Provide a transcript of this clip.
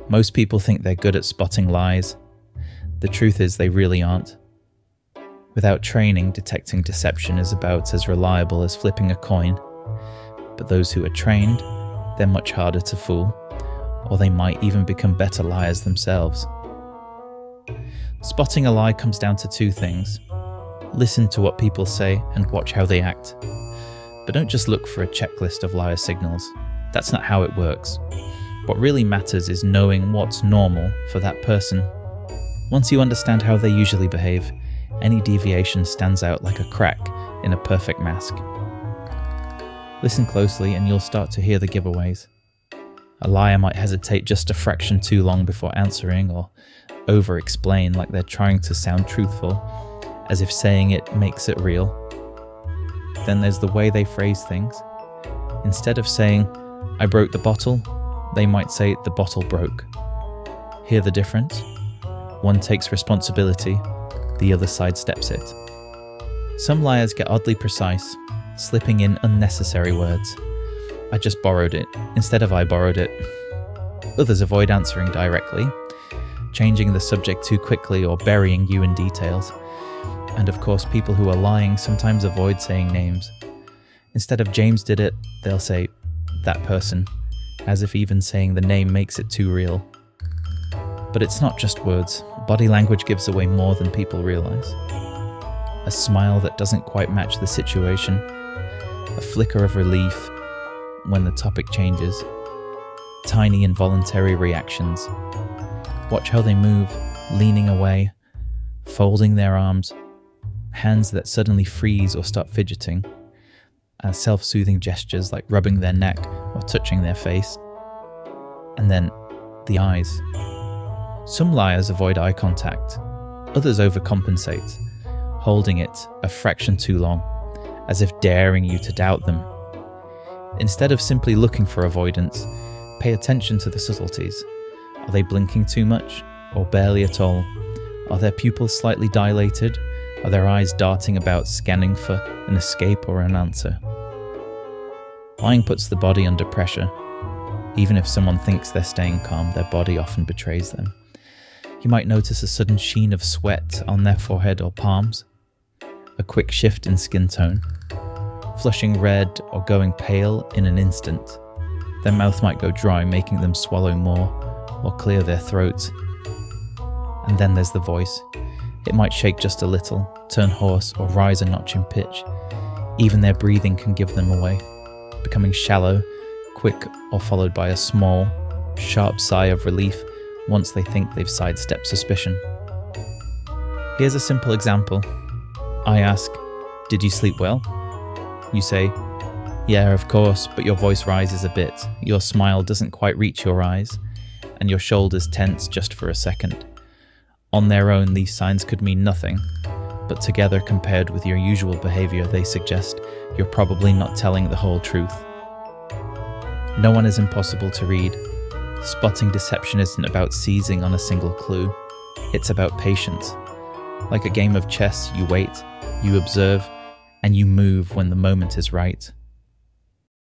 Most people think they're good at spotting lies. The truth is they really aren't. Without training, detecting deception is about as reliable as flipping a coin. But those who are trained, they're much harder to fool, or they might even become better liars themselves. Spotting a lie comes down to two things. Listen to what people say and watch how they act. But don't just look for a checklist of liar signals. That's not how it works. What really matters is knowing what's normal for that person. Once you understand how they usually behave, any deviation stands out like a crack in a perfect mask. Listen closely and you'll start to hear the giveaways. A liar might hesitate just a fraction too long before answering, or over-explain like they're trying to sound truthful, as if saying it makes it real. Then there's the way they phrase things. Instead of saying, "I broke the bottle," they might say, "The bottle broke." Hear the difference? One takes responsibility, the other sidesteps it. Some liars get oddly precise, slipping in unnecessary words. "I just borrowed it," instead of "I borrowed it." Others avoid answering directly, changing the subject too quickly or burying you in details. And of course, people who are lying sometimes avoid saying names. Instead of "James did it," they'll say "that person," as if even saying the name makes it too real. But it's not just words. Body language gives away more than people realize. A smile that doesn't quite match the situation, a flicker of relief when the topic changes, tiny involuntary reactions. Watch how they move, leaning away, folding their arms, hands that suddenly freeze or start fidgeting, self-soothing gestures like rubbing their neck or touching their face. And then the eyes. Some liars avoid eye contact, others overcompensate, holding it a fraction too long, as if daring you to doubt them. Instead of simply looking for avoidance, pay attention to the subtleties. Are they blinking too much, or barely at all? Are their pupils slightly dilated? Are their eyes darting about, scanning for an escape or an answer? Lying puts the body under pressure. Even if someone thinks they're staying calm, their body often betrays them. You might notice a sudden sheen of sweat on their forehead or palms, a quick shift in skin tone, flushing red or going pale in an instant. Their mouth might go dry, making them swallow more or clear their throats. And then there's the voice. It might shake just a little, turn hoarse, or rise a notch in pitch. Even their breathing can give them away, becoming shallow, quick, or followed by a small, sharp sigh of relief once they think they've sidestepped suspicion. Here's a simple example. I ask, "Did you sleep well?" You say, "Yeah, of course," but your voice rises a bit, your smile doesn't quite reach your eyes, and your shoulders tense just for a second. On their own, these signs could mean nothing, but together compared with your usual behavior, they suggest you're probably not telling the whole truth. No one is impossible to read. Spotting deception isn't about seizing on a single clue. It's about patience. Like a game of chess, you wait, you observe, and you move when the moment is right.